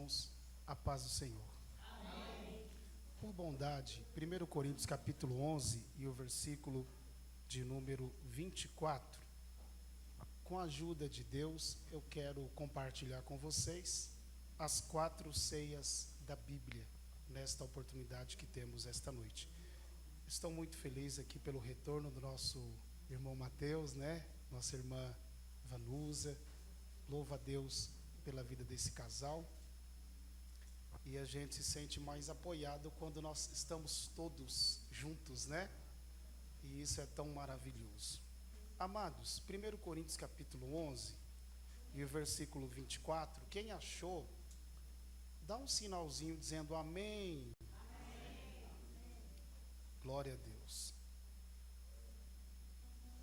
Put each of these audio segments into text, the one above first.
irmãos, a paz do Senhor. Amém. Por bondade, 1 Coríntios capítulo 11 e o versículo de número 24, com a ajuda de Deus, eu quero compartilhar com vocês as 4 ceias da Bíblia, nesta oportunidade que temos esta noite. Estou muito feliz aqui pelo retorno do nosso irmão Mateus, Nossa irmã Vanusa. Louva a Deus pela vida desse casal. E a gente se sente mais apoiado quando nós estamos todos juntos, E isso é tão maravilhoso. Amados, 1 Coríntios capítulo 11 e o versículo 24, quem achou, dá um sinalzinho dizendo amém. Amém. Glória a Deus.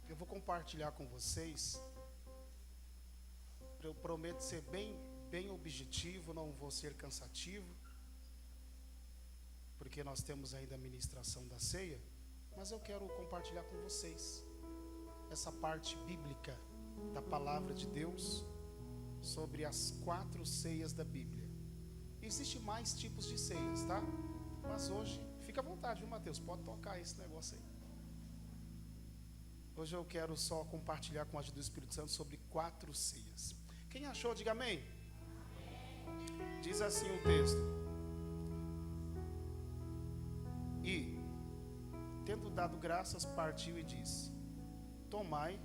Eu vou compartilhar com vocês. Eu prometo ser bem objetivo, não vou ser cansativo, porque nós temos ainda a ministração da ceia, mas eu quero compartilhar com vocês essa parte bíblica da palavra de Deus sobre as 4 ceias da Bíblia. Existem mais tipos de ceias, tá? Mas hoje, fica à vontade, viu, Mateus? Pode tocar esse negócio aí. Hoje eu quero só compartilhar com a ajuda do Espírito Santo sobre 4 ceias. Quem achou, diga amém. Amém. Diz assim o texto: E, tendo dado graças, partiu e disse: Tomai,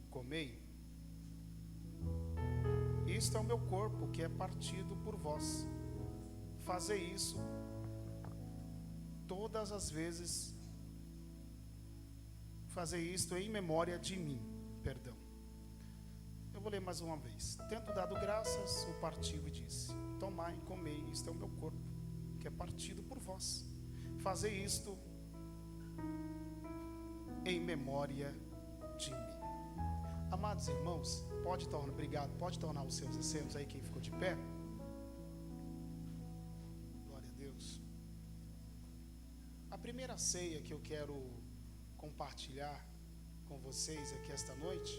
comei, isto é o meu corpo que é partido por vós. Fazei isso todas as vezes, fazei isto em memória de mim. Perdão. Eu vou ler mais uma vez. Tendo dado graças, o partiu e disse: Tomai, comei, isto é o meu corpo, que é partido por vós. Fazei isto em memória de mim. Amados irmãos, pode tornar os seus assentos aí, quem ficou de pé. Glória a Deus. A primeira ceia que eu quero compartilhar com vocês aqui esta noite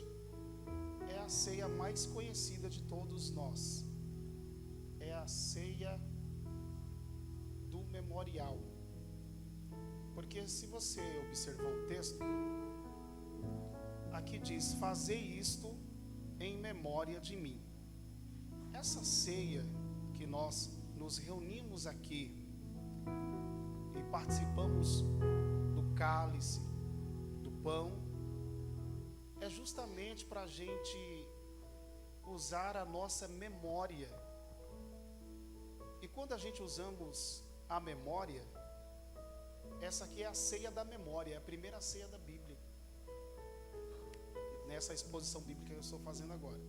é a ceia mais conhecida de todos nós. É a ceia do memorial. Porque se você observar o texto, aqui diz: fazei isto em memória de mim. Essa ceia que nós nos reunimos aqui e participamos do cálice, do pão, é justamente para a gente usar a nossa memória. E quando a gente usamos a memória, essa aqui é a ceia da memória, é a primeira ceia da Bíblia, nessa exposição bíblica que eu estou fazendo agora.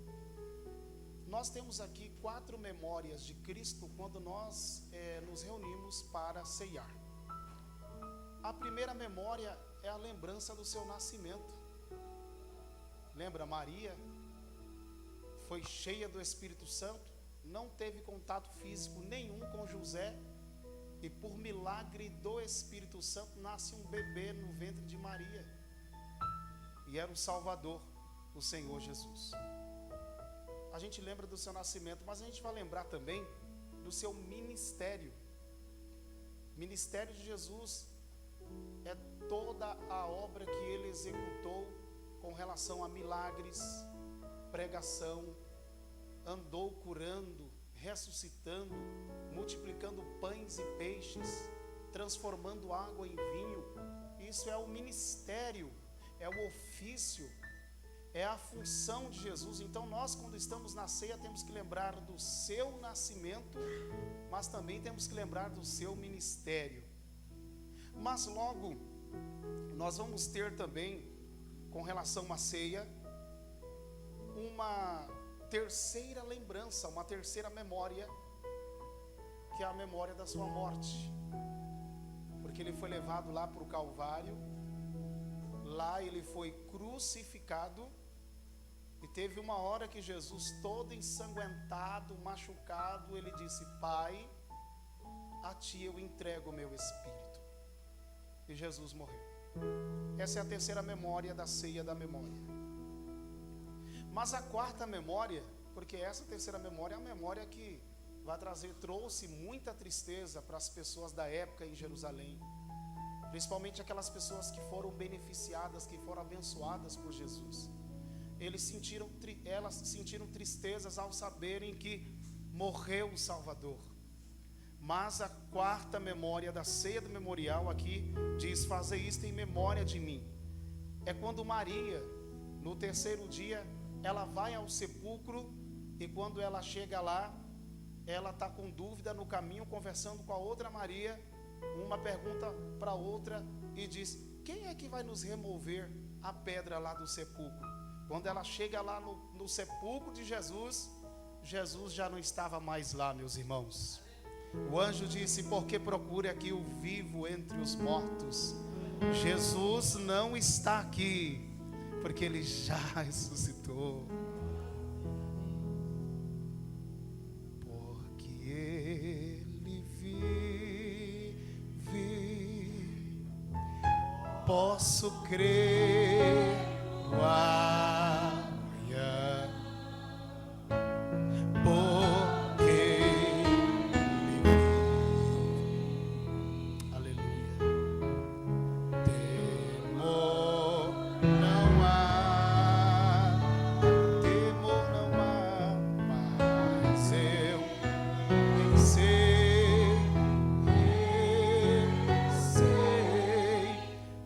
Nós temos aqui 4 memórias de Cristo quando nós nos reunimos para ceiar. A primeira memória é a lembrança do seu nascimento. Lembra, Maria foi cheia do Espírito Santo, não teve contato físico nenhum com José, e por milagre do Espírito Santo nasce um bebê no ventre de Maria, e era o Salvador, o Senhor Jesus. A gente lembra do seu nascimento, mas a gente vai lembrar também do seu ministério. O ministério de Jesus é toda a obra que ele executou com relação a milagres, pregação, andou curando, ressuscitando, multiplicando pães e peixes, transformando água em vinho. Isso é o ministério, é o ofício, é a função de Jesus. Então nós, quando estamos na ceia, temos que lembrar do seu nascimento, mas também temos que lembrar do seu ministério. Mas logo nós vamos ter também, com relação à ceia, uma terceira lembrança, uma terceira memória, que é a memória da sua morte, porque ele foi levado lá para o Calvário, lá ele foi crucificado, e teve uma hora que Jesus, todo ensanguentado, machucado, ele disse: Pai, a ti eu entrego o meu espírito. E Jesus morreu. Essa é a terceira memória da ceia da memória. Mas a quarta memória, porque essa terceira memória é a memória que trouxe muita tristeza para as pessoas da época em Jerusalém, principalmente aquelas pessoas que foram beneficiadas, que foram abençoadas por Jesus. Elas sentiram tristezas ao saberem que morreu o Salvador. Mas a quarta memória da ceia do memorial aqui diz: fazer isto em memória de mim. É quando Maria, no terceiro dia, ela vai ao sepulcro, e quando ela chega lá, ela está com dúvida no caminho, conversando com a outra Maria. Uma pergunta para a outra e diz: quem é que vai nos remover a pedra lá do sepulcro? Quando ela chega lá no sepulcro de Jesus, Jesus já não estava mais lá, meus irmãos. O anjo disse: por que procure aqui o vivo entre os mortos? Jesus não está aqui, porque ele já ressuscitou. Porque ele vive, posso crer no amanhã. Porque ele vive. Aleluia. Temor não há, mas eu sei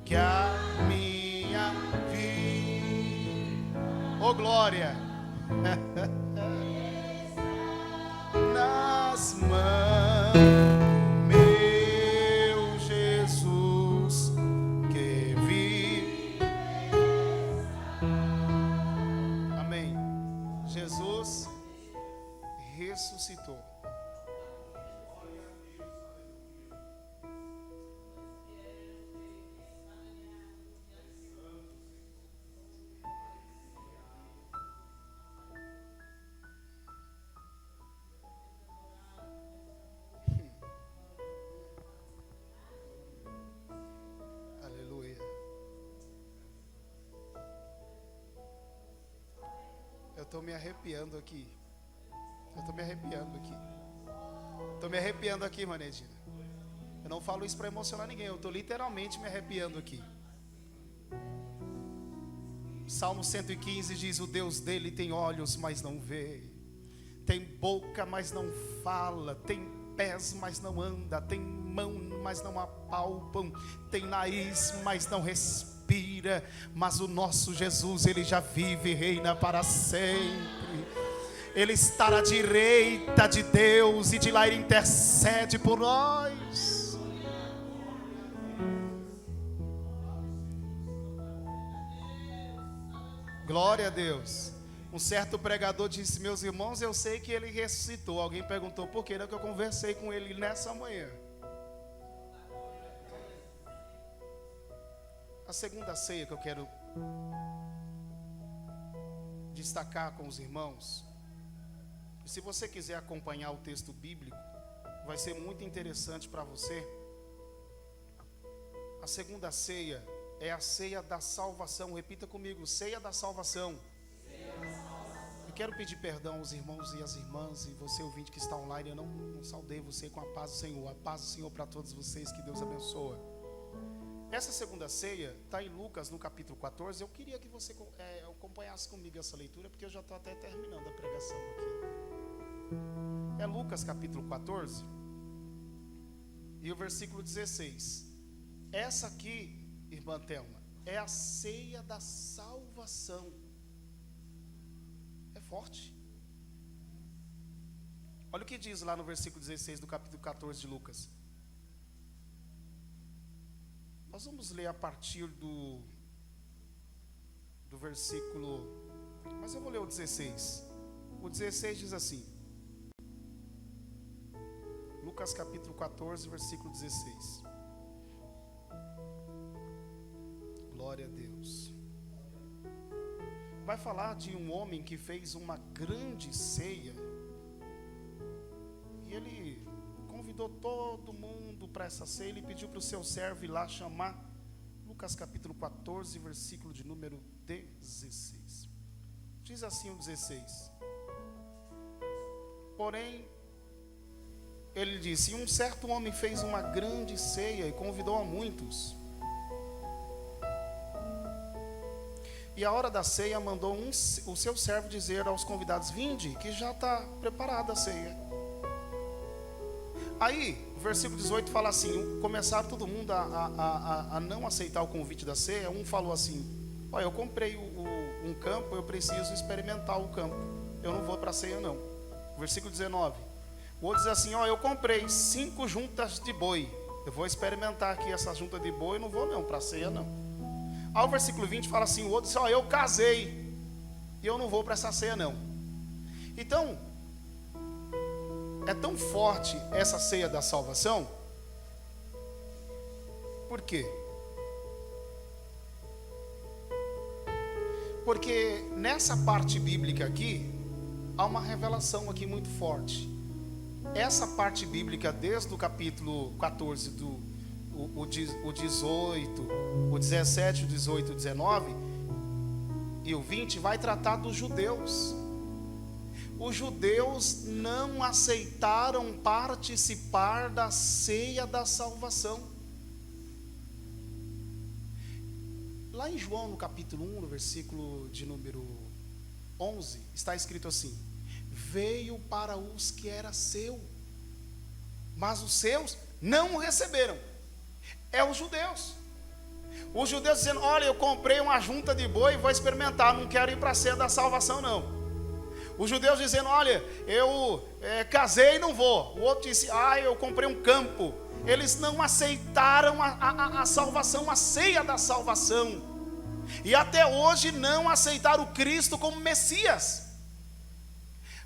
que a minha vida, oh glória, nas mãos do meu Jesus que vive. Amém. Jesus ressuscitou. Aleluia. Eu estou me arrepiando aqui. Estou me arrepiando aqui, Manedina. Eu não falo isso para emocionar ninguém. Eu estou literalmente me arrepiando aqui. Salmo 115 diz: o Deus dele tem olhos, mas não vê. Tem boca, mas não fala. Tem pés, mas não anda. Tem mão, mas não apalpam. Tem nariz, mas não respira. Mas o nosso Jesus, ele já vive e reina para sempre. Ele está à direita de Deus e de lá ele intercede por nós. Glória a Deus. Um certo pregador disse: meus irmãos, eu sei que ele ressuscitou. Alguém perguntou por quê? Não, que eu conversei com ele nessa manhã. A segunda ceia que eu quero destacar com os irmãos, e se você quiser acompanhar o texto bíblico, vai ser muito interessante para você. A segunda ceia é a ceia da salvação. Repita comigo: ceia da salvação. Eu quero pedir perdão aos irmãos e às irmãs, e você ouvinte que está online, eu não saudei você com a paz do Senhor. A paz do Senhor para todos vocês, que Deus abençoe. Essa segunda ceia está em Lucas, no capítulo 14. Eu queria que você acompanhasse comigo essa leitura, porque eu já estou até terminando a pregação aqui. É Lucas capítulo 14 e o versículo 16. Essa aqui, irmã Thelma, é a ceia da salvação. É forte. Olha o que diz lá no versículo 16 do capítulo 14 de Lucas. Nós vamos ler a partir do versículo, mas eu vou ler o 16. O 16 diz assim: Lucas capítulo 14, versículo 16. Glória a Deus. Vai falar de um homem que fez uma grande ceia. E ele convidou todo mundo para essa ceia. Ele pediu para o seu servo ir lá chamar. Lucas capítulo 14, versículo de número 16. Diz assim o 16: porém, ele disse: um certo homem fez uma grande ceia e convidou a muitos. E a hora da ceia mandou o seu servo dizer aos convidados: vinde, que já está preparada a ceia. Aí, o versículo 18 fala assim: começaram todo mundo a não aceitar o convite da ceia. Um falou assim: olha, eu comprei um campo, eu preciso experimentar o campo, eu não vou para a ceia não. Versículo 19, o outro diz assim: ó, eu comprei 5 juntas de boi, eu vou experimentar aqui essa junta de boi, não vou não para a ceia não. Aí o versículo 20 fala assim: o outro diz: ó, eu casei e eu não vou para essa ceia não. Então, é tão forte essa ceia da salvação. Por quê? Porque nessa parte bíblica aqui há uma revelação aqui muito forte. Essa parte bíblica, desde o capítulo 14, o 18, o 17, o 18, o 19 e o 20, vai tratar dos judeus. Os judeus não aceitaram participar da ceia da salvação. Lá em João, no capítulo 1, no versículo de número 11, está escrito assim: veio para os que era seu, mas os seus não o receberam. É os judeus. Os judeus dizendo: olha, eu comprei uma junta de boi e vou experimentar, não quero ir para a ceia da salvação não. Os judeus dizendo: olha, eu casei e não vou. O outro disse: eu comprei um campo. Eles não aceitaram a salvação, a ceia da salvação. E até hoje não aceitaram o Cristo como Messias.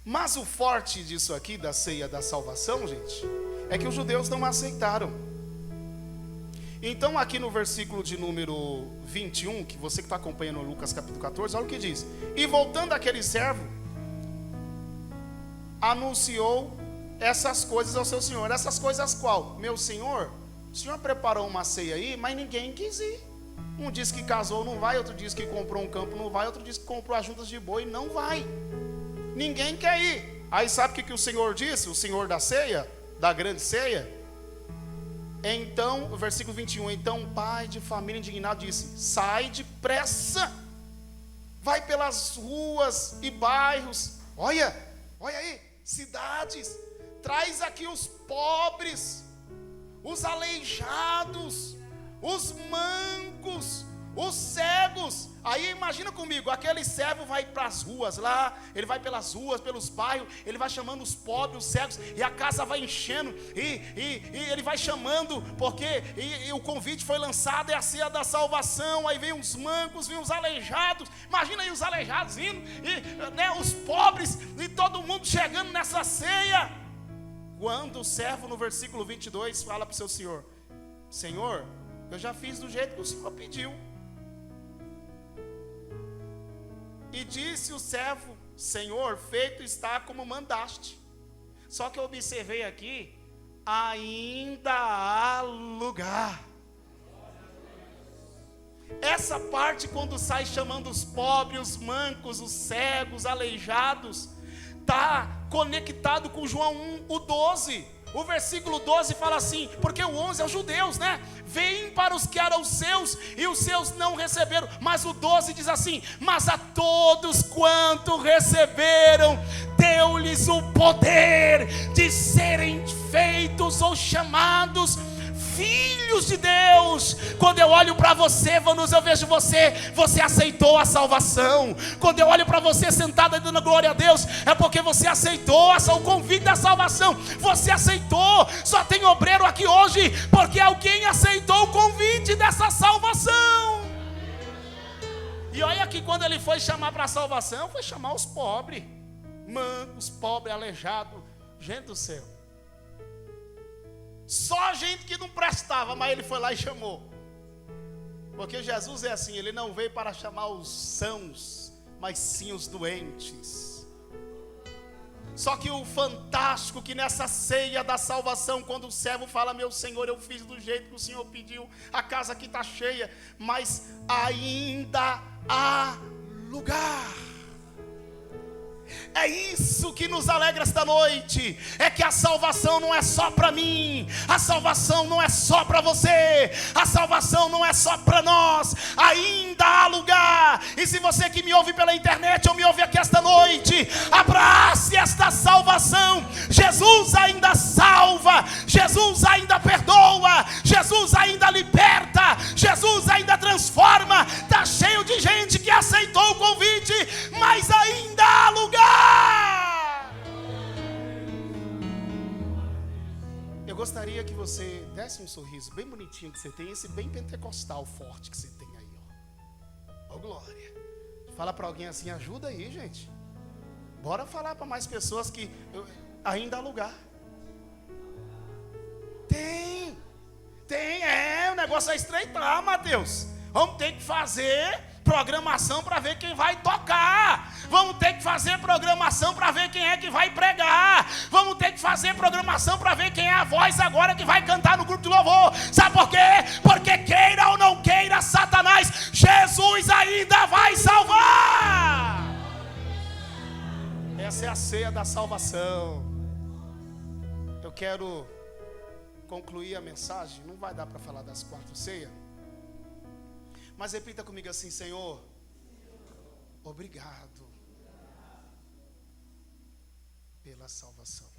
Mas o forte disso aqui, da ceia da salvação, gente, é que os judeus não aceitaram. Então aqui no versículo de número 21, que você que está acompanhando Lucas capítulo 14, olha o que diz: e voltando aquele servo, anunciou essas coisas ao seu senhor. Essas coisas qual? Meu senhor, o senhor preparou uma ceia aí, mas ninguém quis ir. Um disse que casou, não vai. Outro disse que comprou um campo, não vai. Outro disse que comprou as juntas de boi, não vai. Ninguém quer ir. Aí sabe o que o senhor disse? O senhor da ceia, da grande ceia. Então, o versículo 21, então o pai de família indignado disse: sai depressa, vai pelas ruas e bairros, olha aí, cidades, traz aqui os pobres, os aleijados, os mancos, os cegos. Aí imagina comigo, aquele servo vai para as ruas lá, ele vai pelas ruas, pelos bairros, ele vai chamando os pobres, os cegos, e a casa vai enchendo, e ele vai chamando, porque o convite foi lançado, é a ceia da salvação. Aí vem os mancos, vem os aleijados, imagina aí os aleijados indo, os pobres, e todo mundo chegando nessa ceia. Quando o servo no versículo 22 fala para o seu senhor: Senhor, eu já fiz do jeito que o senhor pediu. E disse o servo: Senhor, feito está como mandaste. Só que eu observei aqui, ainda há lugar. Essa parte, quando sai chamando os pobres, os mancos, os cegos, os aleijados, está conectado com João 1, o 12. O versículo 12 fala assim, porque o 11 é os judeus, né? Vêm para os que eram seus, e os seus não receberam. Mas o 12 diz assim: mas a todos quanto receberam, deu-lhes o poder de serem feitos ou chamados filhos de Deus. Quando eu olho para você, Vanus, eu vejo você aceitou a salvação. Quando eu olho para você sentada dando glória a Deus, é porque você aceitou o convite da salvação. Você aceitou. Só tem obreiro aqui hoje porque alguém aceitou o convite dessa salvação. E olha que quando ele foi chamar para a salvação, foi chamar os pobres, mancos, pobres, aleijados. Gente do céu, só gente que não prestava, mas ele foi lá e chamou. Porque Jesus é assim, ele não veio para chamar os sãos, mas sim os doentes. Só que o fantástico que nessa ceia da salvação, quando o servo fala: meu Senhor, eu fiz do jeito que o Senhor pediu, a casa aqui está cheia, mas ainda há lugar. É isso que nos alegra esta noite. É que a salvação não é só para mim, a salvação não é só para você, a salvação não é só para nós. Ainda há lugar. E se você que me ouve pela internet ou me ouve aqui esta noite, abrace esta salvação. Jesus ainda salva, Jesus ainda perdoa, Jesus ainda liberta, Jesus ainda transforma. Está cheio de gente que aceitou o convite, mas ainda há lugar. Eu gostaria que você desse um sorriso bem bonitinho que você tem, esse bem pentecostal forte que você tem aí, ó. Ô glória. Fala para alguém assim, ajuda aí, gente. Bora falar para mais pessoas que ainda há lugar. Tem, o negócio é estreitar, Mateus. Vamos ter que fazer programação para ver quem vai tocar. Vamos ter que fazer programação para ver quem é que vai pregar. Vamos ter que fazer programação para ver quem é a voz agora que vai cantar no grupo de louvor. Sabe por quê? Porque queira ou não queira Satanás, Jesus ainda vai salvar. Essa é a ceia da salvação. Eu quero concluir a mensagem. Não vai dar para falar das 4 ceias, mas repita comigo assim: Senhor, obrigado pela salvação.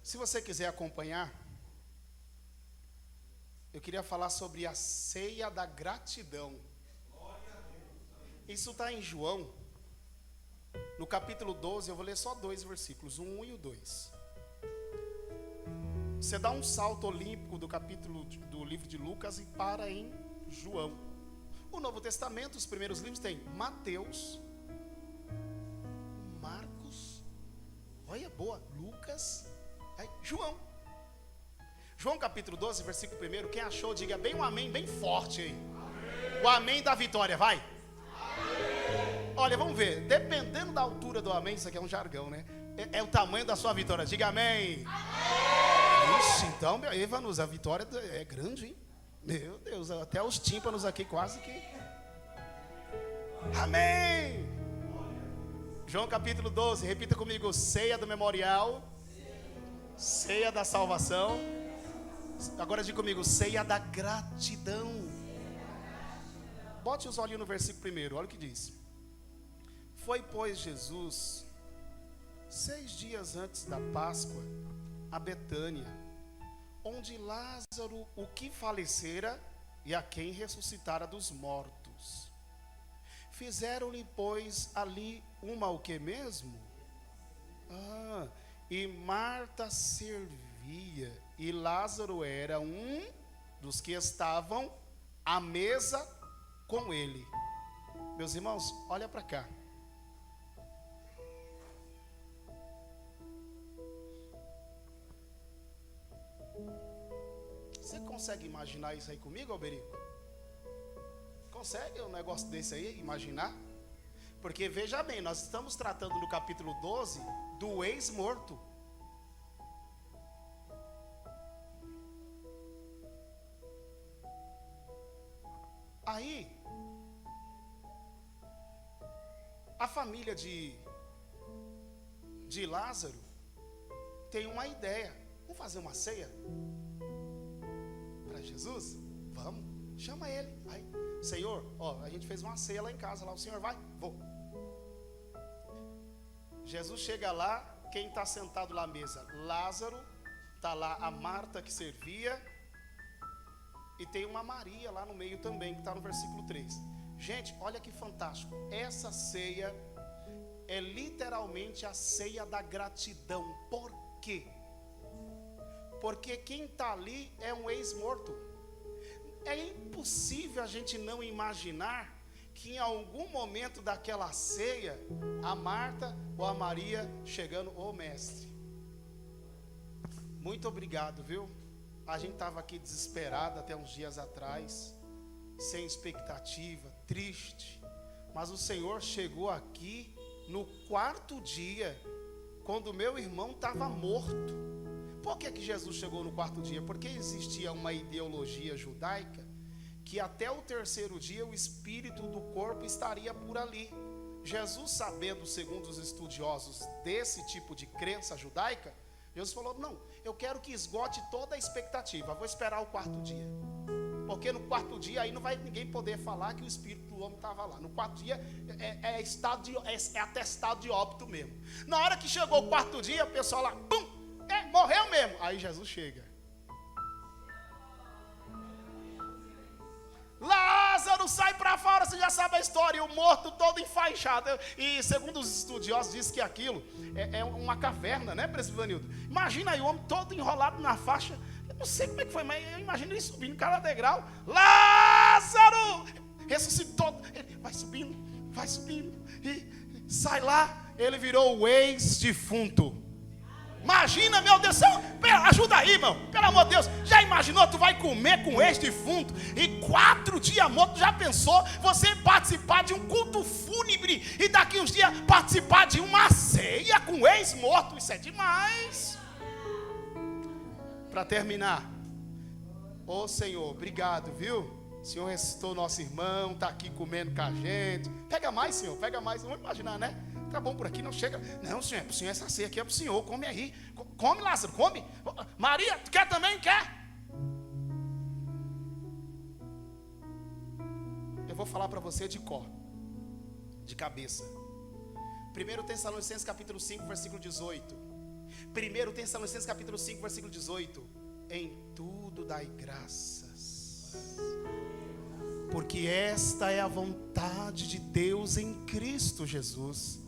Se você quiser acompanhar, eu queria falar sobre a ceia da gratidão. Isso está em João, no capítulo 12, eu vou ler só 2 versículos, 1 e o 2. Você dá um salto olímpico do capítulo do livro de Lucas e para em João. O Novo Testamento, os primeiros livros tem Mateus, Marcos, olha boa, Lucas, aí, João. João capítulo 12, versículo 1, quem achou, diga bem um amém, bem forte aí. Amém. O amém da vitória, vai. Amém. Olha, vamos ver, dependendo da altura do amém, isso aqui é um jargão, né? É o tamanho da sua vitória, diga amém. Amém. Ixi, então, Evanos, a vitória é grande, hein? Meu Deus, até os tímpanos aqui quase que... Amém! João capítulo 12, repita comigo: ceia do memorial, ceia da salvação. Agora diga comigo: ceia da gratidão. Bote os olhinhos no versículo 1, olha o que diz. Foi, pois, Jesus 6 dias antes da Páscoa a Betânia, onde Lázaro, o que falecera e a quem ressuscitara dos mortos. Fizeram-lhe, pois, ali uma o que mesmo? E Marta servia, e Lázaro era um dos que estavam à mesa com ele. Meus irmãos, olha para cá. Você consegue imaginar isso aí comigo, Alberico? Consegue um negócio desse aí, imaginar? Porque veja bem, nós estamos tratando no capítulo 12 do ex-morto. Aí, a família de Lázaro tem uma ideia. Vamos fazer uma ceia para Jesus? Vamos, chama ele. Aí, Senhor, ó, a gente fez uma ceia lá em casa, lá o Senhor vai? Vou. Jesus chega lá, quem está sentado lá à mesa? Lázaro, está lá a Marta que servia, e tem uma Maria lá no meio também, que está no versículo 3. Gente, olha que fantástico. Essa ceia é literalmente a ceia da gratidão. Por quê? Porque quem está ali é um ex-morto. É impossível a gente não imaginar que em algum momento daquela ceia, a Marta ou a Maria chegando: ô mestre, muito obrigado, viu? A gente estava aqui desesperado até uns dias atrás, sem expectativa, triste. Mas o Senhor chegou aqui no 4º dia, quando meu irmão estava morto. Por que Jesus chegou no 4º dia? Porque existia uma ideologia judaica que até o terceiro dia o espírito do corpo estaria por ali. Jesus, sabendo, segundo os estudiosos, desse tipo de crença judaica, Jesus falou: não, eu quero que esgote toda a expectativa, vou esperar o quarto dia. Porque no quarto dia aí não vai ninguém poder falar que o espírito do homem estava lá. No quarto dia é atestado de óbito mesmo. Na hora que chegou o quarto dia, o pessoal lá, pum, morreu mesmo. Aí Jesus chega. Lázaro, sai para fora, você já sabe a história. E o morto todo enfaixado. E segundo os estudiosos, diz que aquilo é uma caverna, né, presbiteriano? Imagina aí o homem todo enrolado na faixa. Eu não sei como é que foi, mas eu imagino ele subindo cada degrau. Lázaro! Ressuscitou. Ele vai subindo. E sai lá. Ele virou o ex-defunto. Imagina, meu Deus, ajuda aí, irmão, pelo amor de Deus. Já imaginou, tu vai comer com ex-defunto e 4 dias morto? Já pensou você participar de um culto fúnebre e daqui uns dias participar de uma ceia com ex-morto? Isso é demais. Para terminar, ô Senhor, obrigado, viu? O Senhor ressuscitou nosso irmão, está aqui comendo com a gente. Pega mais, Senhor, pega mais. Vamos imaginar, né? Tá bom por aqui, não chega. Não, Senhor, é pro Senhor, essa ceia aqui é pro Senhor. Come aí. Come, Lázaro, come. Maria, tu quer também? Quer? Eu vou falar para você de cor, de cabeça. 1 Tessalonicenses capítulo 5, versículo 18. 1 Tessalonicenses capítulo 5, versículo 18. Em tudo dai graças, porque esta é a vontade de Deus em Cristo Jesus.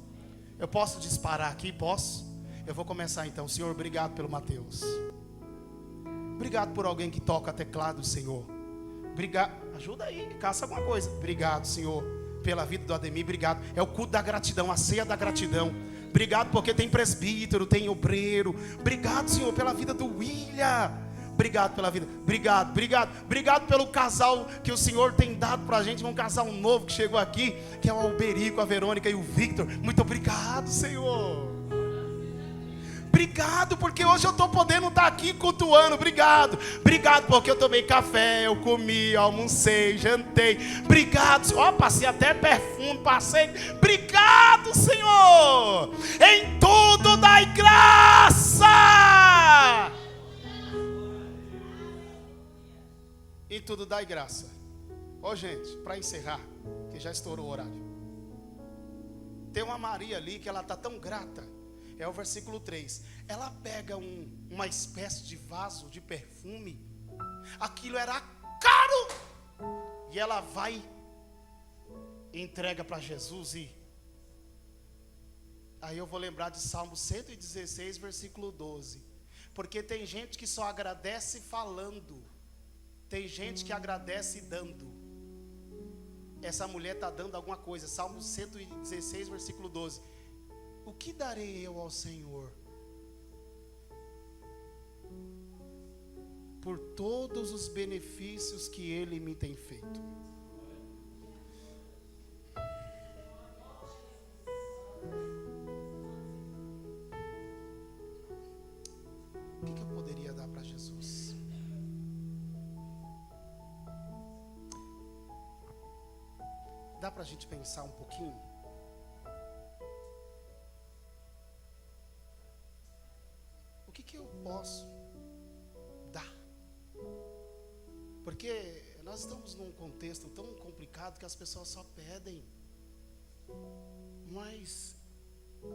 Eu posso disparar aqui? Posso? Eu vou começar então. Senhor, obrigado pelo Mateus. Obrigado por alguém que toca teclado, Senhor. Obrigado. Ajuda aí, caça alguma coisa. Obrigado, Senhor, pela vida do Ademir. Obrigado. É o culto da gratidão, a ceia da gratidão. Obrigado porque tem presbítero, tem obreiro. Obrigado, Senhor, pela vida do William. Obrigado pela vida. Obrigado pelo casal que o Senhor tem dado pra gente. Um casal novo que chegou aqui, que é o Alberico, a Verônica e o Victor. Muito obrigado, Senhor. Obrigado porque hoje eu estou podendo estar aqui cultuando. Obrigado porque eu tomei café, eu comi, almocei, jantei. Obrigado, Senhor. Ó, passei até perfume, passei. Obrigado, Senhor. Em tudo dai graça. Em tudo dai graça. Ó, gente, para encerrar, que já estourou o horário. Tem uma Maria ali que ela está tão grata. É o versículo 3. Ela pega uma espécie de vaso de perfume. Aquilo era caro. E ela vai e entrega para Jesus. E aí eu vou lembrar de Salmo 116, versículo 12. Porque tem gente que só agradece falando. Tem gente que agradece dando. Essa mulher está dando alguma coisa. Salmo 116, versículo 12. O que darei eu ao Senhor por todos os benefícios que Ele me tem feito? O que eu poderia dar para Jesus? Dá para a gente pensar um pouquinho? O que eu posso dar? Porque nós estamos num contexto tão complicado que as pessoas só pedem. Mas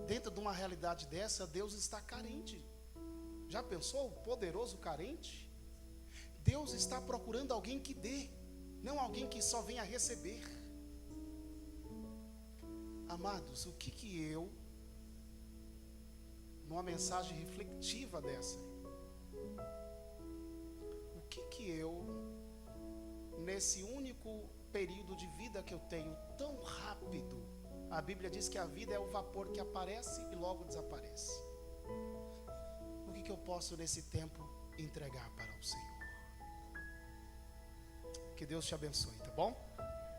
dentro de uma realidade dessa, Deus está carente. Já pensou? Poderoso carente? Deus está procurando alguém que dê, não alguém que só venha receber. Amados, o que eu, numa mensagem reflexiva dessa, o que eu, nesse único período de vida que eu tenho, tão rápido, a Bíblia diz que a vida é o vapor que aparece e logo desaparece. O que eu posso nesse tempo entregar para o Senhor? Que Deus te abençoe, tá bom?